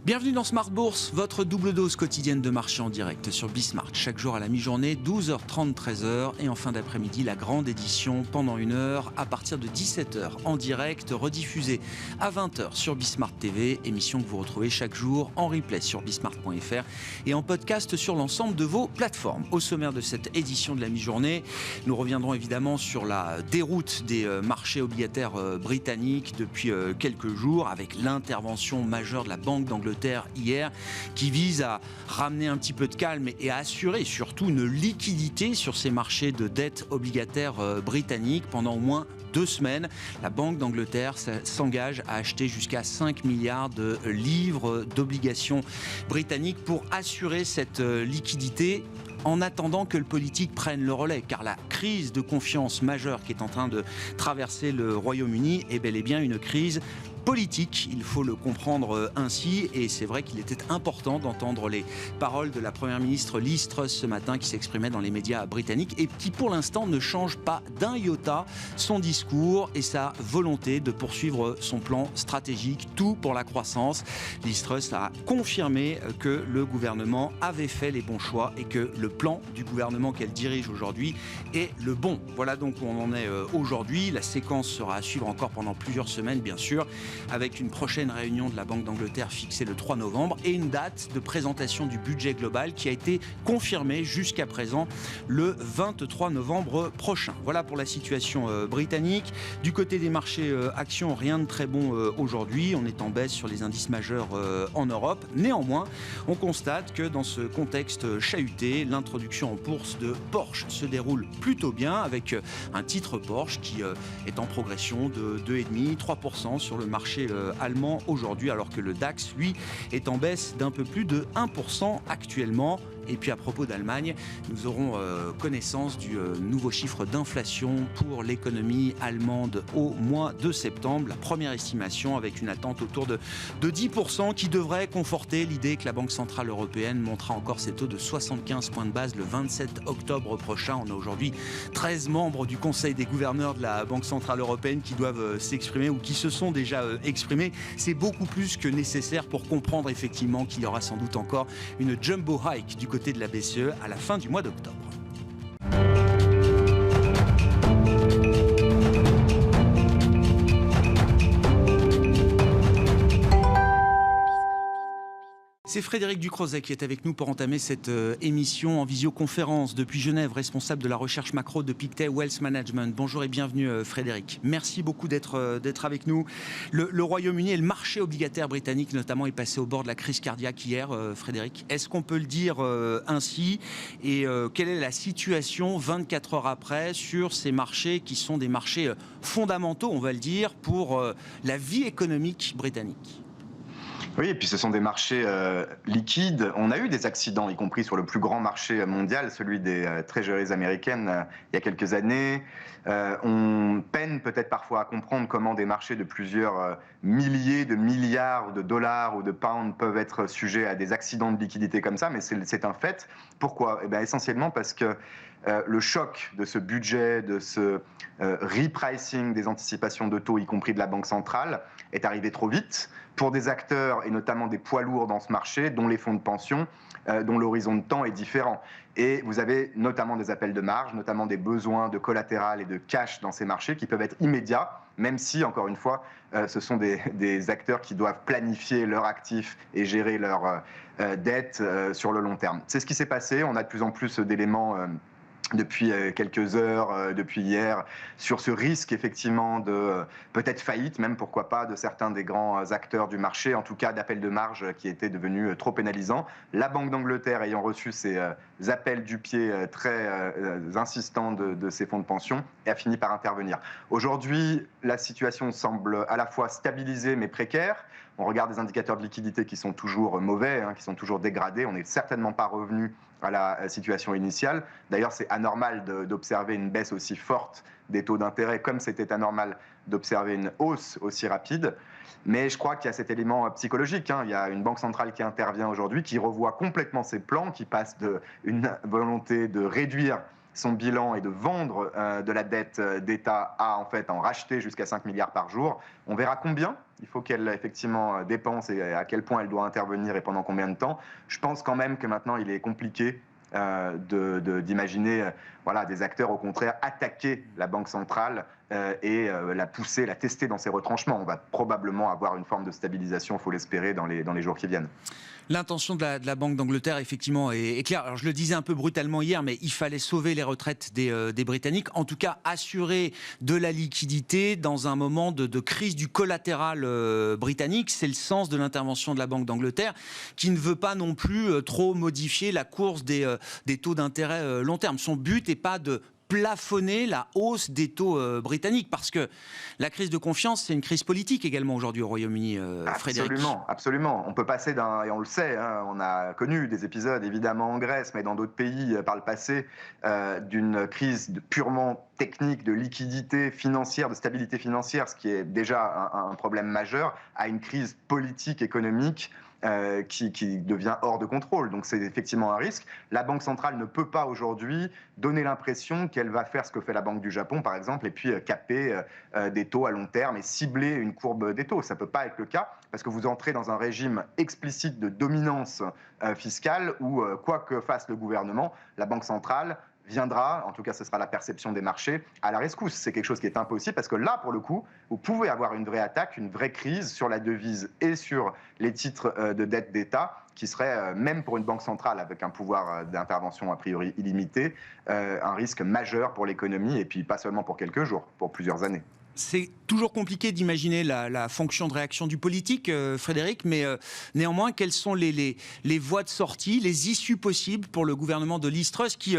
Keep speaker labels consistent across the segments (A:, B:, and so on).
A: Bienvenue dans Smart Bourse, votre double dose quotidienne de marché en direct sur Bismart. Chaque jour à la mi-journée, 12h30, 13h. Et en fin d'après-midi, la grande édition pendant 1 heure à partir de 17h en direct, rediffusée à 20h sur Bismart TV. Émission que vous retrouvez chaque jour en replay sur bismart.fr et en podcast sur l'ensemble de vos plateformes. Au sommaire de cette édition de la mi-journée, nous reviendrons évidemment sur la déroute des marchés obligataires britanniques depuis quelques jours avec l'intervention majeure de la Banque d'Angleterre hier, qui vise à ramener un petit peu de calme et à assurer surtout une liquidité sur ces marchés de dette obligataire britanniques pendant au moins 2 semaines. La Banque d'Angleterre s'engage à acheter jusqu'à 5 milliards de livres d'obligations britanniques pour assurer cette liquidité en attendant que le politique prenne le relais, car la crise de confiance majeure qui est en train de traverser le Royaume-Uni est bel et bien une crise politique, il faut le comprendre ainsi, et c'est vrai qu'il était important d'entendre les paroles de la Première ministre Liz Truss ce matin qui s'exprimait dans les médias britanniques et qui pour l'instant ne change pas d'un iota son discours et sa volonté de poursuivre son plan stratégique, tout pour la croissance. Liz Truss a confirmé que le gouvernement avait fait les bons choix et que le plan du gouvernement qu'elle dirige aujourd'hui est le bon. Voilà donc où on en est aujourd'hui. La séquence sera à suivre encore pendant plusieurs semaines bien sûr, avec une prochaine réunion de la Banque d'Angleterre fixée le 3 novembre et une date de présentation du budget global qui a été confirmée jusqu'à présent le 23 novembre prochain. Voilà pour la situation britannique. Du côté des marchés actions, rien de très bon aujourd'hui. On est en baisse sur les indices majeurs en Europe. Néanmoins, on constate que dans ce contexte chahuté, l'introduction en bourse de Porsche se déroule plutôt bien avec un titre Porsche qui est en progression de 2,5-3% sur le marché allemand aujourd'hui, alors que le DAX, lui, est en baisse d'un peu plus de 1% actuellement. Et puis à propos d'Allemagne, nous aurons connaissance du nouveau chiffre d'inflation pour l'économie allemande au mois de septembre. La première estimation avec une attente autour de 10% qui devrait conforter l'idée que la Banque Centrale Européenne montera encore ses taux de 75 points de base le 27 octobre prochain. On a aujourd'hui 13 membres du Conseil des gouverneurs de la Banque Centrale Européenne qui doivent s'exprimer ou qui se sont déjà exprimés. C'est beaucoup plus que nécessaire pour comprendre effectivement qu'il y aura sans doute encore une jumbo hike du côté de la BCE à la fin du mois d'octobre. C'est Frédéric Ducrozet qui est avec nous pour entamer cette émission en visioconférence depuis Genève, responsable de la recherche macro de Pictet Wealth Management. Bonjour et bienvenue Frédéric. Merci beaucoup d'être avec nous. Le Royaume-Uni et le marché obligataire britannique notamment est passé au bord de la crise cardiaque hier, Frédéric. Est-ce qu'on peut le dire ainsi? Et quelle est la situation 24 heures après sur ces marchés qui sont des marchés fondamentaux, on va le dire, pour la vie économique britannique?
B: Oui, et puis ce sont des marchés liquides. On a eu des accidents, y compris sur le plus grand marché mondial, celui des treasuries américaines, il y a quelques années. On peine peut-être parfois à comprendre comment des marchés de plusieurs milliers de milliards de dollars ou de pounds peuvent être sujets à des accidents de liquidité comme ça, mais c'est un fait. Pourquoi? Eh bien, essentiellement parce que le choc de ce budget, de ce repricing des anticipations de taux, y compris de la Banque centrale, est arrivé trop vite pour des acteurs et notamment des poids lourds dans ce marché, dont les fonds de pension, dont l'horizon de temps est différent. Et vous avez notamment des appels de marge, notamment des besoins de collatéral et de cash dans ces marchés qui peuvent être immédiats, même si, encore une fois, ce sont des acteurs qui doivent planifier leurs actifs et gérer leurs dettes sur le long terme. C'est ce qui s'est passé. On a de plus en plus d'éléments depuis quelques heures, depuis hier, sur ce risque effectivement de peut-être faillite, même pourquoi pas, de certains des grands acteurs du marché, en tout cas d'appels de marge qui étaient devenus trop pénalisants. La Banque d'Angleterre ayant reçu ces appels du pied très insistants de ces fonds de pension et a fini par intervenir. Aujourd'hui, la situation semble à la fois stabilisée mais précaire. On regarde des indicateurs de liquidité qui sont toujours mauvais, qui sont toujours dégradés. On n'est certainement pas revenu à la situation initiale. D'ailleurs, c'est anormal d'observer une baisse aussi forte des taux d'intérêt, comme c'était anormal d'observer une hausse aussi rapide. Mais je crois qu'il y a cet élément psychologique. Il y a une banque centrale qui intervient aujourd'hui, qui revoit complètement ses plans, qui passe d'une volonté de réduire son bilan et de vendre de la dette d'État à en fait en racheter jusqu'à 5 milliards par jour. On verra combien il faut qu'elle effectivement dépense et à quel point elle doit intervenir et pendant combien de temps. Je pense quand même que maintenant il est compliqué d'imaginer voilà, des acteurs au contraire attaquer la Banque centrale et la pousser, la tester dans ses retranchements. On va probablement avoir une forme de stabilisation, il faut l'espérer, dans les jours qui viennent.
A: L'intention de la Banque d'Angleterre, effectivement, est claire. Alors, je le disais un peu brutalement hier, mais il fallait sauver les retraites des Britanniques. En tout cas, assurer de la liquidité dans un moment de crise du collatéral britannique. C'est le sens de l'intervention de la Banque d'Angleterre, qui ne veut pas non plus trop modifier la course des taux d'intérêt long terme. Son but n'est pas de plafonner la hausse des taux britanniques, parce que la crise de confiance, c'est une crise politique également aujourd'hui au Royaume-Uni, Frédéric.
B: Absolument, absolument. On peut passer d'un, et on le sait, hein, on a connu des épisodes évidemment en Grèce, mais dans d'autres pays par le passé, d'une crise purement technique, de liquidité financière, de stabilité financière, ce qui est déjà un problème majeur, à une crise politique, économique, qui devient hors de contrôle. Donc c'est effectivement un risque. La Banque centrale ne peut pas aujourd'hui donner l'impression qu'elle va faire ce que fait la Banque du Japon, par exemple, et puis caper des taux à long terme et cibler une courbe des taux. Ça ne peut pas être le cas, parce que vous entrez dans un régime explicite de dominance fiscale où, quoi que fasse le gouvernement, la Banque centrale viendra, en tout cas ce sera la perception des marchés, à la rescousse. C'est quelque chose qui est impossible parce que là, pour le coup, vous pouvez avoir une vraie attaque, une vraie crise sur la devise et sur les titres de dette d'État qui serait, même pour une banque centrale avec un pouvoir d'intervention a priori illimité, un risque majeur pour l'économie et puis pas seulement pour quelques jours, pour plusieurs années.
A: C'est toujours compliqué d'imaginer la fonction de réaction du politique, Frédéric, mais néanmoins, quelles sont les voies de sortie, les issues possibles pour le gouvernement de Liz Truss qui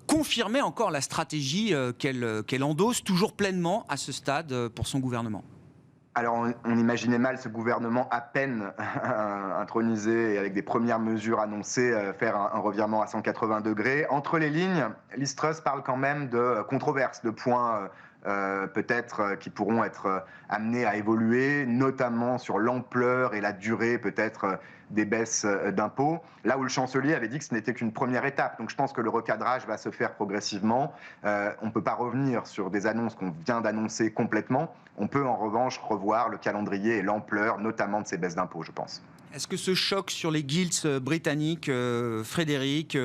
A: confirmait encore la stratégie qu'elle endosse toujours pleinement à ce stade pour son gouvernement?
B: Alors, on imaginait mal ce gouvernement à peine intronisé et avec des premières mesures annoncées, faire un revirement à 180 degrés. Entre les lignes, Liz Truss parle quand même de controverses, de points peut-être qui pourront être amenés à évoluer, notamment sur l'ampleur et la durée peut-être des baisses d'impôts, là où le chancelier avait dit que ce n'était qu'une première étape. Donc je pense que le recadrage va se faire progressivement. On ne peut pas revenir sur des annonces qu'on vient d'annoncer complètement. On peut en revanche revoir le calendrier et l'ampleur, notamment de ces baisses d'impôts, je pense.
A: Est-ce que ce choc sur les gilts britanniques, Frédéric,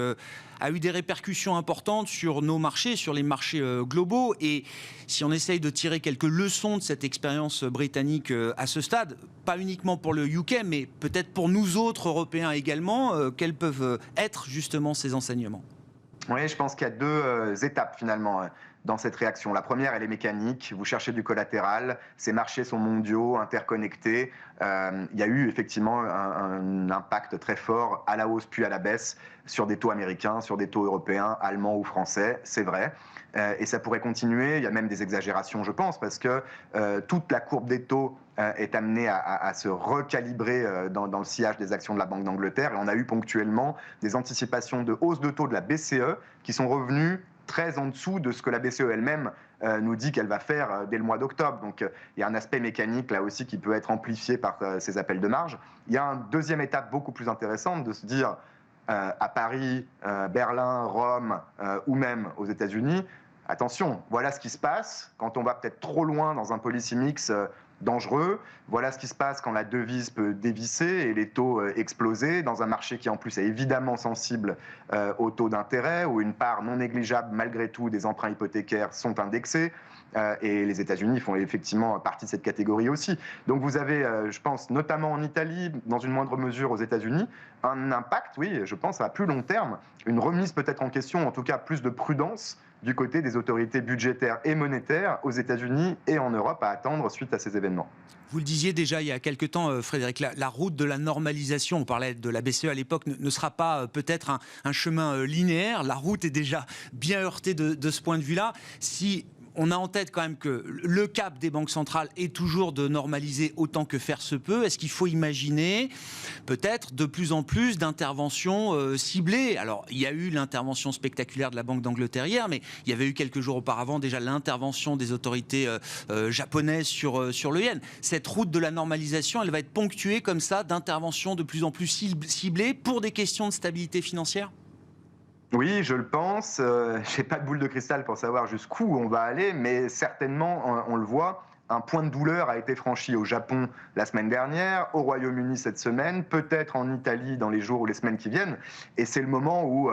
A: a eu des répercussions importantes sur nos marchés, sur les marchés globaux? Et si on essaye de tirer quelques leçons de cette expérience britannique à ce stade, pas uniquement pour le UK, mais peut-être pour nous autres Européens également, quels peuvent être justement ces enseignements?
B: Oui, je pense qu'il y a deux étapes finalement dans cette réaction. La première, elle est mécanique. Vous cherchez du collatéral. Ces marchés sont mondiaux, interconnectés. Il y a eu effectivement un impact très fort à la hausse puis à la baisse sur des taux américains, sur des taux européens, allemands ou français. C'est vrai. Et ça pourrait continuer. Il y a même des exagérations, je pense, parce que toute la courbe des taux est amenée à se recalibrer dans le sillage des actions de la Banque d'Angleterre. Et on a eu ponctuellement des anticipations de hausse de taux de la BCE qui sont revenues très en dessous de ce que la BCE elle-même nous dit qu'elle va faire dès le mois d'octobre. Donc il y a un aspect mécanique là aussi qui peut être amplifié par ces appels de marge. Il y a une deuxième étape beaucoup plus intéressante de se dire à Paris, Berlin, Rome ou même aux États-Unis, attention, voilà ce qui se passe quand on va peut-être trop loin dans un policy mix dangereux. Voilà ce qui se passe quand la devise peut dévisser et les taux exploser dans un marché qui en plus est évidemment sensible aux taux d'intérêt, où une part non négligeable malgré tout des emprunts hypothécaires sont indexés. Et les États-Unis font effectivement partie de cette catégorie aussi. Donc vous avez, je pense, notamment en Italie, dans une moindre mesure aux États-Unis, un impact, oui, je pense, à plus long terme, une remise peut-être en question, en tout cas plus de prudence du côté des autorités budgétaires et monétaires aux États-Unis et en Europe à attendre suite à ces événements.
A: Vous le disiez déjà il y a quelques temps, Frédéric, la route de la normalisation, on parlait de la BCE à l'époque, ne sera pas peut-être un chemin linéaire. La route est déjà bien heurtée de ce point de vue-là. Si on a en tête quand même que le cap des banques centrales est toujours de normaliser autant que faire se peut. Est-ce qu'il faut imaginer peut-être de plus en plus d'interventions ciblées? Alors, il y a eu l'intervention spectaculaire de la Banque d'Angleterre hier, mais il y avait eu quelques jours auparavant déjà l'intervention des autorités japonaises sur le yen. Cette route de la normalisation, elle va être ponctuée comme ça d'interventions de plus en plus ciblées pour des questions de stabilité financière?
B: Oui, je le pense. Je n'ai pas de boule de cristal pour savoir jusqu'où on va aller, mais certainement, on le voit, un point de douleur a été franchi au Japon la semaine dernière, au Royaume-Uni cette semaine, peut-être en Italie dans les jours ou les semaines qui viennent. Et c'est le moment où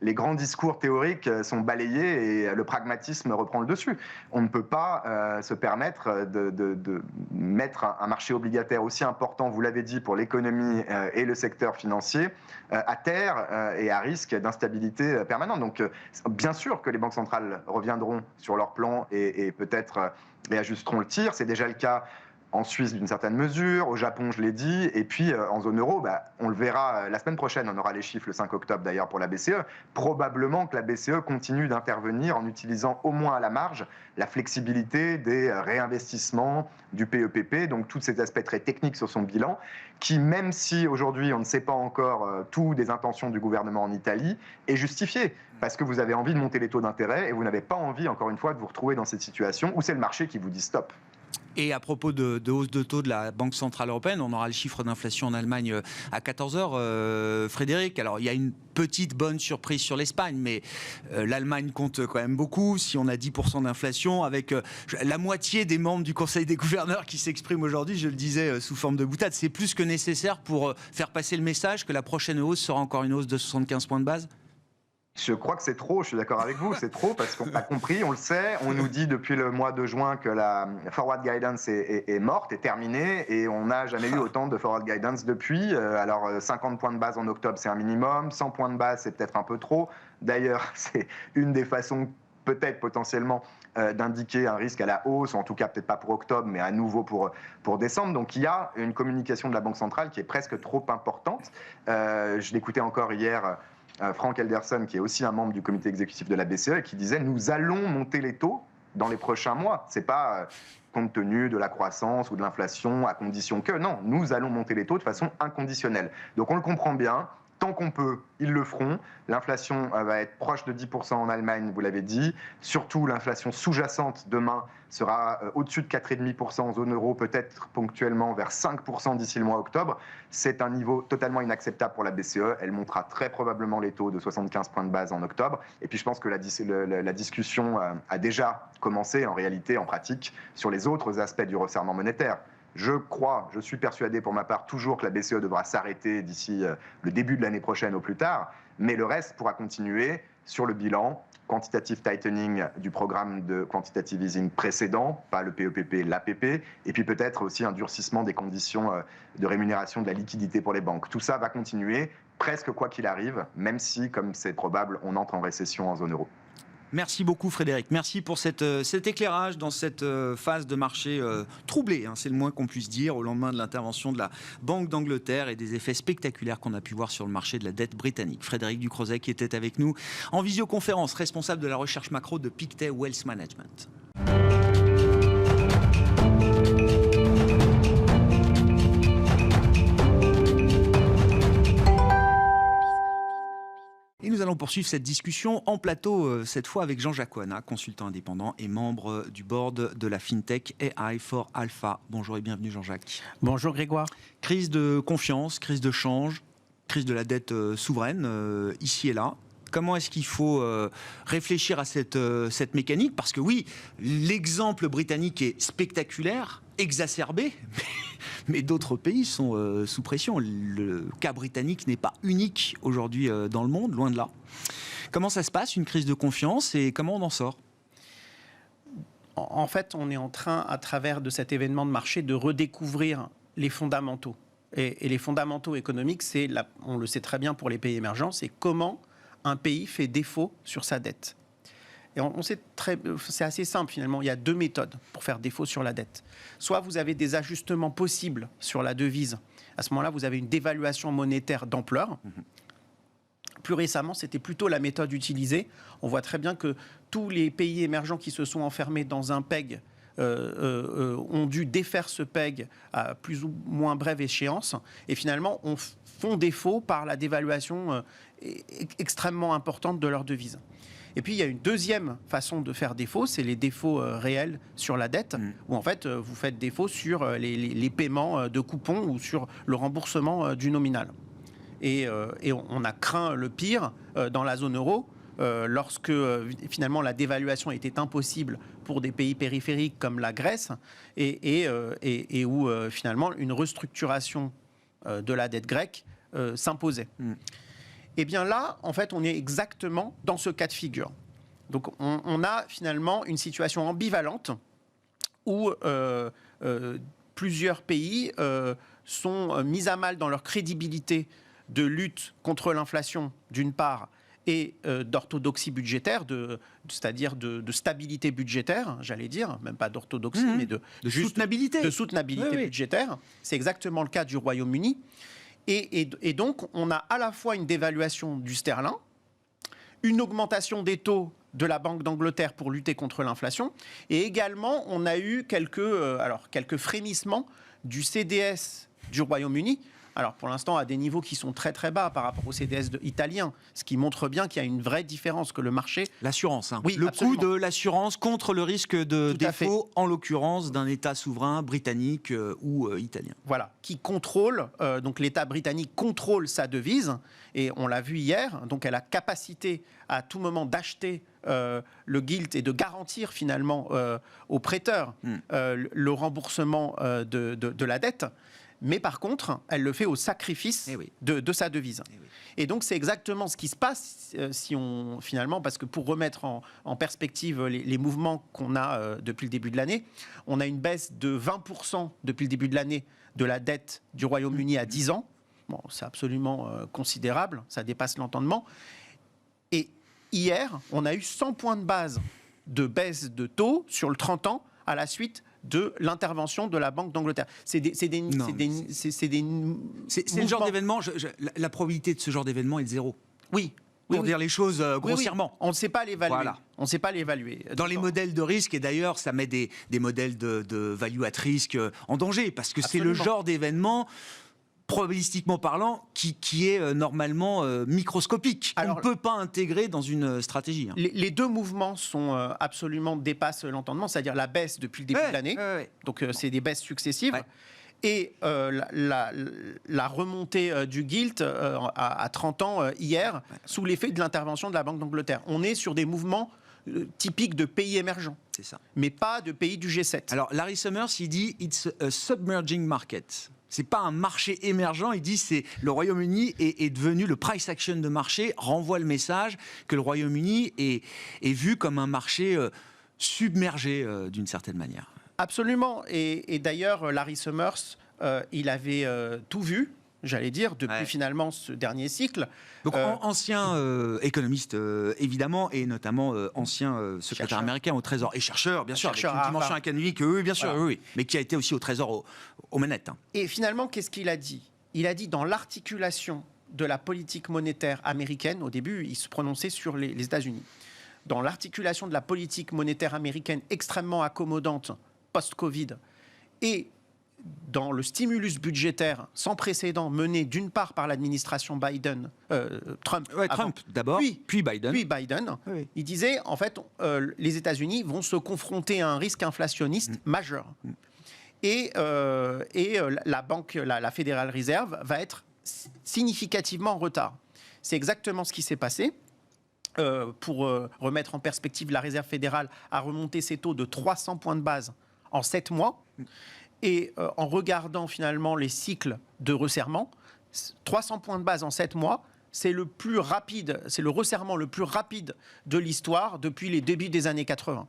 B: les grands discours théoriques sont balayés et le pragmatisme reprend le dessus. On ne peut pas se permettre de mettre un marché obligataire aussi important, vous l'avez dit, pour l'économie et le secteur financier, à terre et à risque d'instabilité permanente. Donc, bien sûr que les banques centrales reviendront sur leur plan et peut-être réajusteront le tir. C'est déjà le cas en Suisse d'une certaine mesure, au Japon, je l'ai dit, et puis en zone euro, on le verra la semaine prochaine, on aura les chiffres le 5 octobre d'ailleurs pour la BCE. Probablement que la BCE continue d'intervenir en utilisant au moins à la marge la flexibilité des réinvestissements du PEPP, donc tous ces aspects très techniques sur son bilan, qui, même si aujourd'hui on ne sait pas encore tout des intentions du gouvernement en Italie, est justifié. Parce que vous avez envie de monter les taux d'intérêt et vous n'avez pas envie, encore une fois, de vous retrouver dans cette situation où c'est le marché qui vous dit stop.
A: Et à propos de hausse de taux de la Banque Centrale Européenne, on aura le chiffre d'inflation en Allemagne à 14h. Frédéric, alors il y a une petite bonne surprise sur l'Espagne, mais l'Allemagne compte quand même beaucoup. Si on a 10% d'inflation, avec la moitié des membres du Conseil des gouverneurs qui s'expriment aujourd'hui, je le disais, sous forme de boutade, c'est plus que nécessaire pour faire passer le message que la prochaine hausse sera encore une hausse de 75 points de base ?
B: Je crois que c'est trop, je suis d'accord avec vous, c'est trop parce qu'on a compris, on le sait, on nous dit depuis le mois de juin que la forward guidance est morte, est terminée et on n'a jamais eu autant de forward guidance depuis. Alors 50 points de base en octobre c'est un minimum, 100 points de base c'est peut-être un peu trop. D'ailleurs c'est une des façons peut-être potentiellement d'indiquer un risque à la hausse, en tout cas peut-être pas pour octobre mais à nouveau pour décembre. Donc il y a une communication de la Banque centrale qui est presque trop importante. Je l'écoutais encore hier, Frank Elderson, qui est aussi un membre du comité exécutif de la BCE, et qui disait « Nous allons monter les taux dans les prochains mois ». Ce n'est pas compte tenu de la croissance ou de l'inflation, à condition que… Non, nous allons monter les taux de façon inconditionnelle. Donc on le comprend bien. Tant qu'on peut, ils le feront. L'inflation va être proche de 10% en Allemagne, vous l'avez dit. Surtout, l'inflation sous-jacente demain sera au-dessus de 4,5% en zone euro, peut-être ponctuellement vers 5% d'ici le mois octobre. C'est un niveau totalement inacceptable pour la BCE. Elle montera très probablement les taux de 75 points de base en octobre. Et puis je pense que la discussion a déjà commencé en réalité, en pratique, sur les autres aspects du resserrement monétaire. Je suis persuadé pour ma part toujours que la BCE devra s'arrêter d'ici le début de l'année prochaine au plus tard, mais le reste pourra continuer sur le bilan, quantitative tightening du programme de quantitative easing précédent, pas le PEPP, l'APP, et puis peut-être aussi un durcissement des conditions de rémunération de la liquidité pour les banques. Tout ça va continuer, presque quoi qu'il arrive, même si, comme c'est probable, on entre en récession en zone euro.
A: Merci beaucoup Frédéric, merci pour cet éclairage dans cette phase de marché troublée, hein, c'est le moins qu'on puisse dire, au lendemain de l'intervention de la Banque d'Angleterre et des effets spectaculaires qu'on a pu voir sur le marché de la dette britannique. Frédéric Ducrozet qui était avec nous en visioconférence, responsable de la recherche macro de Pictet Wealth Management. Et nous allons poursuivre cette discussion en plateau, cette fois avec Jean-Jacques Oana, consultant indépendant et membre du board de la FinTech AI for Alpha. Bonjour et bienvenue Jean-Jacques.
C: Bonjour Grégoire.
A: Crise de confiance, crise de change, crise de la dette souveraine, ici et là. Comment est-ce qu'il faut réfléchir à cette mécanique ? Parce que oui, l'exemple britannique est spectaculaire, exacerbé, mais d'autres pays sont sous pression. Le cas britannique n'est pas unique aujourd'hui dans le monde, loin de là. Comment ça se passe, une crise de confiance, et comment on en sort ?
C: En fait, on est en train, à travers de cet événement de marché, de redécouvrir les fondamentaux. Et les fondamentaux économiques, on le sait très bien pour les pays émergents, c'est comment un pays fait défaut sur sa dette. Et on sait c'est assez simple finalement, il y a deux méthodes pour faire défaut sur la dette. Soit vous avez des ajustements possibles sur la devise, à ce moment-là vous avez une dévaluation monétaire d'ampleur. Plus récemment, c'était plutôt la méthode utilisée. On voit très bien que tous les pays émergents qui se sont enfermés dans un PEG ont dû défaire ce PEG à plus ou moins brève échéance et finalement font défaut par la dévaluation extrêmement importante de leur devise. Et puis il y a une deuxième façon de faire défaut, c'est les défauts réels sur la dette, où en fait vous faites défaut sur les paiements de coupons ou sur le remboursement du nominal. et on a craint le pire dans la zone euro. Lorsque finalement la dévaluation était impossible pour des pays périphériques comme la Grèce et où finalement une restructuration de la dette grecque s'imposait. Et bien là, en fait, on est exactement dans ce cas de figure. Donc on a finalement une situation ambivalente où plusieurs pays sont mis à mal dans leur crédibilité de lutte contre l'inflation d'une part, et d'orthodoxie budgétaire, c'est-à-dire de stabilité budgétaire, j'allais dire, même pas d'orthodoxie, mais de
A: soutenabilité.
C: De soutenabilité budgétaire. C'est exactement le cas du Royaume-Uni. Et donc, on a à la fois une dévaluation du sterling, une augmentation des taux de la Banque d'Angleterre pour lutter contre l'inflation, et également, on a eu quelques frémissements du CDS du Royaume-Uni. Alors pour l'instant à des niveaux qui sont très très bas par rapport au CDS italien, ce qui montre bien qu'il y a une vraie différence, que le marché...
A: L'assurance,
C: oui,
A: le
C: absolument.
A: coût de l'assurance contre le risque de défaut, en l'occurrence d'un État souverain britannique ou italien.
C: Voilà, qui contrôle, donc l'État britannique contrôle sa devise, et on l'a vu hier, donc elle a capacité à tout moment d'acheter le gilt et de garantir finalement aux prêteurs le remboursement de la dette. Mais par contre, elle le fait au sacrifice de sa devise. Et donc, c'est exactement ce qui se passe finalement, parce que pour remettre en perspective les mouvements qu'on a depuis le début de l'année, on a une baisse de 20% depuis le début de l'année de la dette du Royaume-Uni à 10 ans. Bon, c'est absolument considérable, ça dépasse l'entendement. Et hier, on a eu 100 points de base de baisse de taux sur le 30 ans à la suite de l'intervention de la Banque d'Angleterre. C'est le
A: genre d'événement, la probabilité de ce genre d'événement est de 0.
C: Oui.
A: Pour dire les choses grossièrement.
C: Oui. On ne sait pas l'évaluer.
A: Voilà.
C: On ne sait pas l'évaluer.
A: Dans les modèles de risque, et d'ailleurs, ça met des modèles de value at risk en danger, parce que c'est le genre d'événement, probabilistiquement parlant, qui est normalement microscopique. Alors, on ne peut pas intégrer dans une stratégie.
C: Les deux mouvements sont absolument dépassent l'entendement, c'est-à-dire la baisse depuis le début de l'année. Donc c'est des baisses successives. Et la remontée du gilt à 30 ans hier, sous l'effet de l'intervention de la Banque d'Angleterre. On est sur des mouvements typiques de pays émergents.
A: C'est ça.
C: Mais pas de pays du G7.
A: Alors Larry Summers, il dit « It's a submerging market ». C'est pas un marché émergent, il dit c'est le Royaume-Uni est devenu le price action de marché, renvoie le message que le Royaume-Uni est vu comme un marché submergé d'une certaine manière.
C: Absolument, et d'ailleurs Larry Summers, il avait tout vu, j'allais dire, depuis finalement ce dernier cycle.
A: Donc ancien économiste évidemment, et notamment ancien secrétaire américain au Trésor, et chercheur bien sûr, avec une dimension académique, oui bien sûr, oui, mais qui a été aussi au Trésor aux manettes.
C: Et finalement, qu'est-ce qu'il a dit ? Il a dit dans l'articulation de la politique monétaire américaine, au début il se prononçait sur les États-Unis, dans l'articulation de la politique monétaire américaine extrêmement accommodante post-Covid, et dans le stimulus budgétaire sans précédent mené d'une part par l'administration Trump
A: d'abord, puis Biden.
C: Il disait en fait les États-Unis vont se confronter à un risque inflationniste majeur. Et la Federal Reserve va être significativement en retard. C'est exactement ce qui s'est passé. Pour remettre en perspective, la Réserve fédérale a remonté ses taux de 300 points de base en 7 mois. Et en regardant finalement les cycles de resserrement, 300 points de base en 7 mois, c'est le plus rapide, c'est le resserrement le plus rapide de l'histoire depuis les débuts des années 80.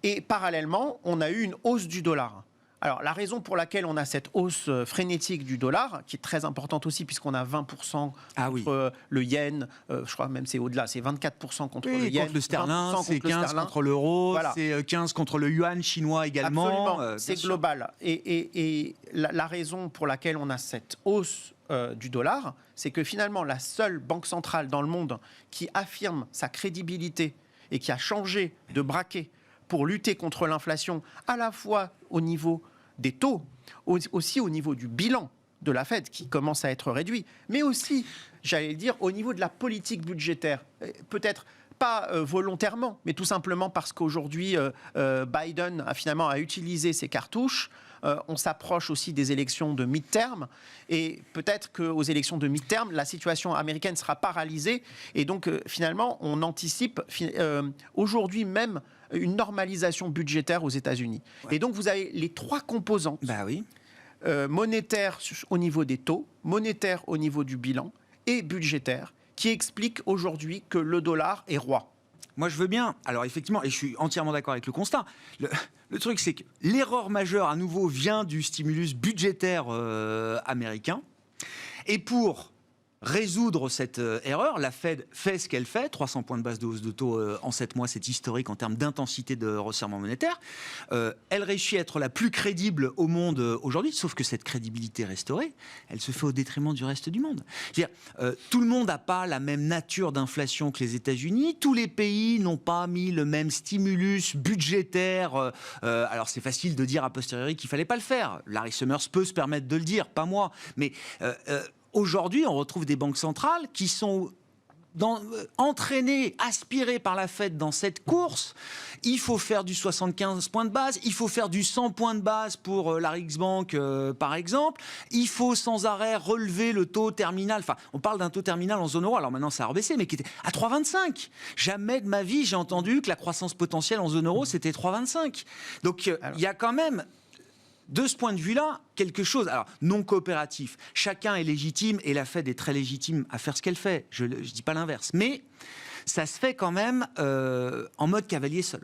C: Et parallèlement, on a eu une hausse du dollar. Alors, la raison pour laquelle on a cette hausse frénétique du dollar, qui est très importante aussi, puisqu'on a 20% contre le yen, je crois même c'est au-delà, c'est 24% contre le yen.
A: Contre le sterling, c'est 15 contre l'euro, voilà. C'est 15 contre le yuan chinois également.
C: Absolument, c'est global. Et la raison pour laquelle on a cette hausse du dollar, c'est que finalement, la seule banque centrale dans le monde qui affirme sa crédibilité et qui a changé de braquet pour lutter contre l'inflation, à la fois au niveau des taux, aussi au niveau du bilan de la Fed, qui commence à être réduit, mais aussi, j'allais dire, au niveau de la politique budgétaire. Peut-être pas volontairement, mais tout simplement parce qu'aujourd'hui, Biden a finalement utilisé ses cartouches on s'approche aussi des élections de mi-terme, et peut-être qu'aux élections de mi-terme, la situation américaine sera paralysée, et donc finalement, on anticipe aujourd'hui même une normalisation budgétaire aux États-Unis. Ouais. Et donc, vous avez les trois composantes. Monétaire au niveau des taux, monétaire au niveau du bilan et budgétaire, qui expliquent aujourd'hui que le dollar est roi.
A: Moi, je veux bien. Alors, effectivement, et je suis entièrement d'accord avec le constat. Le truc, c'est que l'erreur majeure, à nouveau, vient du stimulus budgétaire américain. Et pour résoudre cette erreur, la Fed fait ce qu'elle fait, 300 points de base de hausse de taux en 7 mois, c'est historique en termes d'intensité de resserrement monétaire. Elle réussit à être la plus crédible au monde aujourd'hui, sauf que cette crédibilité restaurée, elle se fait au détriment du reste du monde. C'est-à-dire, tout le monde n'a pas la même nature d'inflation que les États-Unis, tous les pays n'ont pas mis le même stimulus budgétaire. Alors c'est facile de dire a posteriori qu'il ne fallait pas le faire. Larry Summers peut se permettre de le dire, pas moi. Mais aujourd'hui, on retrouve des banques centrales qui sont entraînées, aspirées par la Fed dans cette course. Il faut faire du 75 points de base, il faut faire du 100 points de base pour la Riksbank, par exemple. Il faut sans arrêt relever le taux terminal. Enfin, on parle d'un taux terminal en zone euro, alors maintenant ça a rebaissé, mais qui était à 3,25. Jamais de ma vie, j'ai entendu que la croissance potentielle en zone euro, c'était 3,25. Donc, il y a quand même... De ce point de vue-là, quelque chose, alors non coopératif, chacun est légitime et la Fed est très légitime à faire ce qu'elle fait, je ne dis pas l'inverse, mais ça se fait quand même en mode cavalier seul.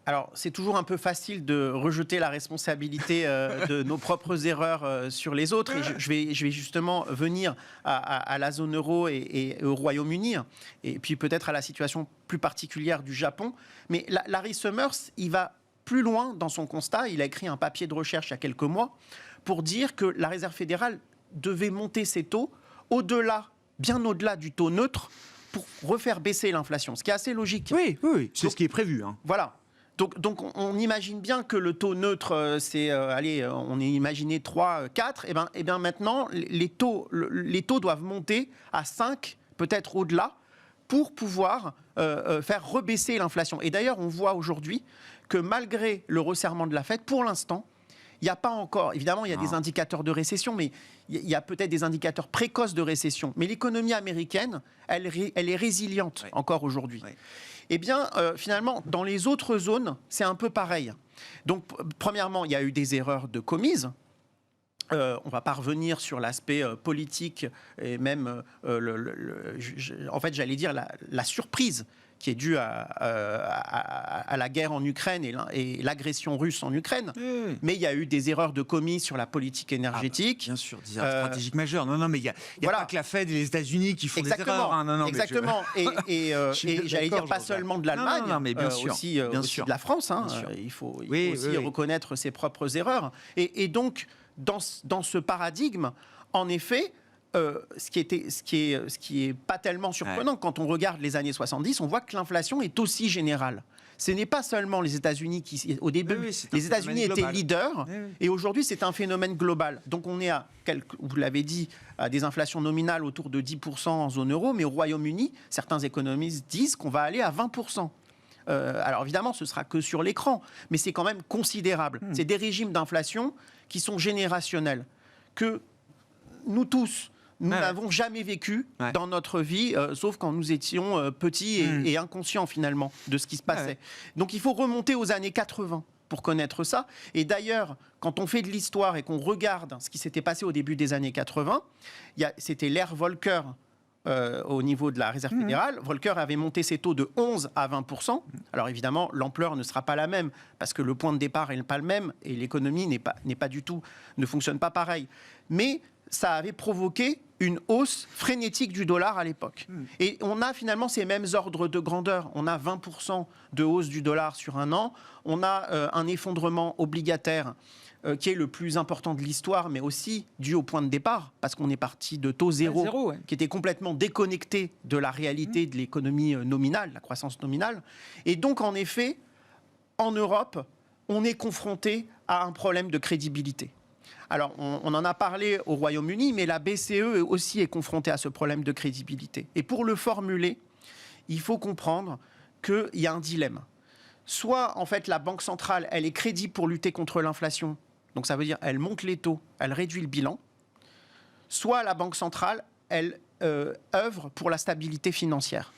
C: Alors, c'est toujours un peu facile de rejeter la responsabilité de nos propres erreurs sur les autres. Et je vais justement venir à la zone euro et au Royaume-Uni, et puis peut-être à la situation plus particulière du Japon. Mais Larry Summers, il va plus loin dans son constat. Il a écrit un papier de recherche il y a quelques mois pour dire que la Réserve fédérale devait monter ses taux bien au-delà du taux neutre pour refaire baisser l'inflation, ce qui est assez logique.
A: Oui, c'est ce qui est prévu.
C: Voilà. Donc on imagine bien que le taux neutre, c'est, on est imaginé 3, 4, et bien maintenant, les taux doivent monter à 5, peut-être au-delà, pour pouvoir faire rebaisser l'inflation. Et d'ailleurs, on voit aujourd'hui que malgré le resserrement de la Fed, pour l'instant, il n'y a pas encore... Évidemment, il y a des indicateurs de récession, mais il y a peut-être des indicateurs précoces de récession. Mais l'économie américaine, elle est résiliente encore aujourd'hui. Oui. Eh bien, finalement, dans les autres zones, c'est un peu pareil. Donc, premièrement, il y a eu des erreurs de commises. On ne va pas revenir sur l'aspect politique et même, en fait, j'allais dire la surprise qui est due à la guerre en Ukraine et l'agression russe en Ukraine. Oui. Mais il y a eu des erreurs de commis sur la politique énergétique.
A: Bien sûr, des erreurs stratégiques majeures. Non, mais il n'y a voilà. Pas que la Fed et les États-unis qui font des erreurs. Non,
C: exactement. Et j'allais dire pas seulement de l'Allemagne, mais bien sûr, aussi de la France. Il faut aussi reconnaître ses propres erreurs. Et donc, dans ce paradigme, en effet, ce qui est pas tellement surprenant, quand on regarde les années 70, on voit que l'inflation est aussi générale. Ce n'est pas seulement les États-Unis qui, au début, les États-Unis étaient leaders, et aujourd'hui, c'est un phénomène global. Donc, on est vous l'avez dit, à des inflations nominales autour de 10% en zone euro, mais au Royaume-Uni, certains économistes disent qu'on va aller à 20%. Alors évidemment, ce sera que sur l'écran, mais c'est quand même considérable. C'est des régimes d'inflation qui sont générationnels, que nous tous, nous n'avons jamais vécu dans notre vie, sauf quand nous étions petits et inconscients finalement de ce qui se passait. Donc il faut remonter aux années 80 pour connaître ça. Et d'ailleurs, quand on fait de l'histoire et qu'on regarde ce qui s'était passé au début des années 80, c'était l'ère Volcker au niveau de la Réserve fédérale. Volcker avait monté ses taux de 11 à 20%. Alors évidemment, l'ampleur ne sera pas la même parce que le point de départ n'est pas le même et l'économie ne fonctionne pas pareil. Mais ça avait provoqué une hausse frénétique du dollar à l'époque. Et on a finalement ces mêmes ordres de grandeur. On a 20% de hausse du dollar sur un an. On a un effondrement obligataire qui est le plus important de l'histoire, mais aussi dû au point de départ, parce qu'on est parti de taux zéro, qui était complètement déconnecté de la réalité de l'économie nominale, la croissance nominale. Et donc, en effet, en Europe, on est confronté à un problème de crédibilité. Alors, on en a parlé au Royaume-Uni, mais la BCE aussi est confrontée à ce problème de crédibilité. Et pour le formuler, il faut comprendre qu'il y a un dilemme. Soit, en fait, la Banque centrale, elle est crédible pour lutter contre l'inflation, donc ça veut dire elle monte les taux, elle réduit le bilan, soit la Banque centrale, elle œuvre pour la stabilité financière.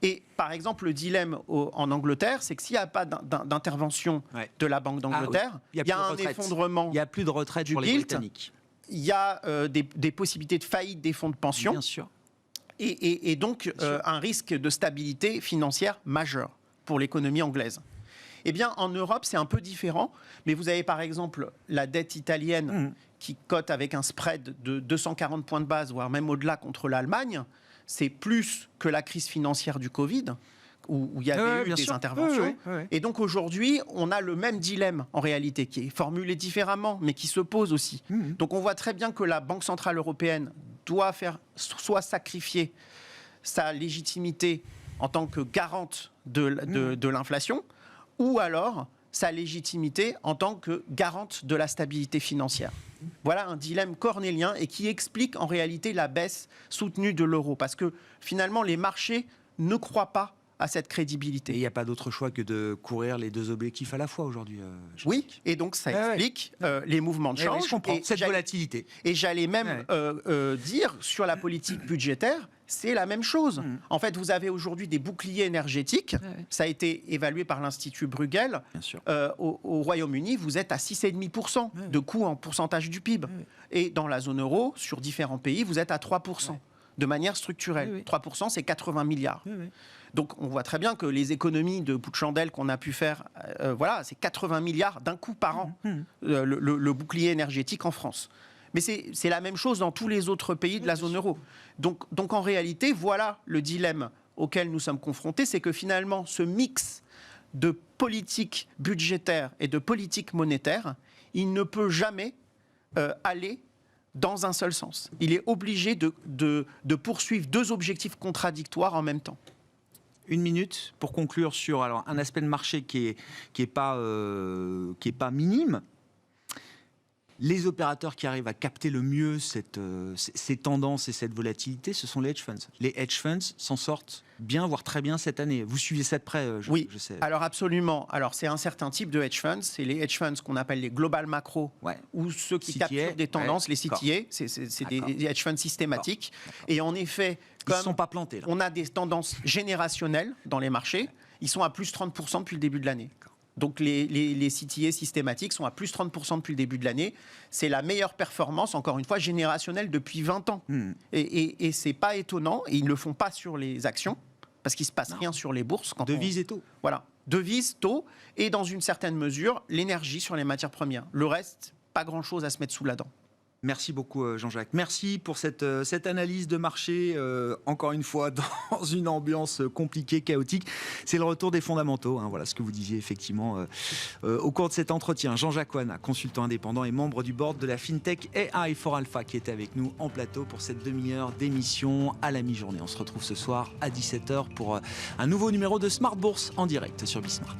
C: Et par exemple, le dilemme en Angleterre, c'est que s'il n'y a pas d'intervention de la Banque d'Angleterre, il y a un effondrement.
A: Il n'y a plus de retraite pour les Britanniques.
C: Il y a des possibilités de faillite des fonds de pension.
A: Bien sûr.
C: Et donc un risque de stabilité financière majeur pour l'économie anglaise. Eh bien, en Europe, c'est un peu différent. Mais vous avez par exemple la dette italienne qui cote avec un spread de 240 points de base, voire même au-delà contre l'Allemagne. C'est plus que la crise financière du Covid, où il y avait eu des interventions. Et donc aujourd'hui, on a le même dilemme en réalité, qui est formulé différemment, mais qui se pose aussi. Donc on voit très bien que la Banque centrale européenne doit soit sacrifier sa légitimité en tant que garante de l'inflation, ou alors sa légitimité en tant que garante de la stabilité financière. Voilà un dilemme cornélien et qui explique en réalité la baisse soutenue de l'euro. Parce que finalement, les marchés ne croient pas à cette crédibilité.
A: Et il n'y a pas d'autre choix que de courir les deux objectifs à la fois aujourd'hui.
C: Oui, et donc ça explique les mouvements de change.
A: Je comprends, cette volatilité.
C: Et j'allais même dire, sur la politique budgétaire, c'est la même chose. En fait, vous avez aujourd'hui des boucliers énergétiques. Ça a été évalué par l'Institut Bruegel. Au Royaume-Uni, vous êtes à 6,5% de coût en pourcentage du PIB. Et dans la zone euro, sur différents pays, vous êtes à 3%. De manière structurelle. 3%, c'est 80 milliards. Donc on voit très bien que les économies de bout de chandelle qu'on a pu faire, c'est 80 milliards d'un coup par an, le bouclier énergétique en France. Mais c'est la même chose dans tous les autres pays de la zone euro. Donc en réalité, voilà le dilemme auquel nous sommes confrontés, c'est que finalement ce mix de politique budgétaire et de politique monétaire, il ne peut jamais aller dans un seul sens. Il est obligé de poursuivre deux objectifs contradictoires en même temps.
A: Une minute pour conclure sur un aspect de marché qui est pas minime. Les opérateurs qui arrivent à capter le mieux ces tendances et cette volatilité, ce sont les hedge funds. Les hedge funds s'en sortent bien, voire très bien cette année. Vous suivez ça de près,
C: oui,
A: je sais.
C: Alors absolument. Alors c'est un certain type de hedge funds. C'est les hedge funds qu'on appelle les global macro, ou ceux qui capturent des tendances, les CTA. C'est des hedge funds systématiques. Et en effet,
A: ils ne sont pas plantés, là.
C: On a des tendances générationnelles dans les marchés. Ils sont à plus 30% depuis le début de l'année. Donc les CTA systématiques sont à plus 30% depuis le début de l'année. C'est la meilleure performance, encore une fois, générationnelle depuis 20 ans. Et ce n'est pas étonnant. Et ils ne le font pas sur les actions, parce qu'il ne se passe rien sur les bourses.
A: Devises et taux.
C: Voilà. Devises, taux, et dans une certaine mesure, l'énergie sur les matières premières. Le reste, pas grand-chose à se mettre sous la dent.
A: Merci beaucoup Jean-Jacques. Merci pour cette analyse de marché, encore une fois, dans une ambiance compliquée, chaotique. C'est le retour des fondamentaux, voilà ce que vous disiez effectivement au cours de cet entretien. Jean-Jacques Ouana, consultant indépendant et membre du board de la FinTech AI for Alpha, qui était avec nous en plateau pour cette demi-heure d'émission à la mi-journée. On se retrouve ce soir à 17h pour un nouveau numéro de Smart Bourse en direct sur Bismart.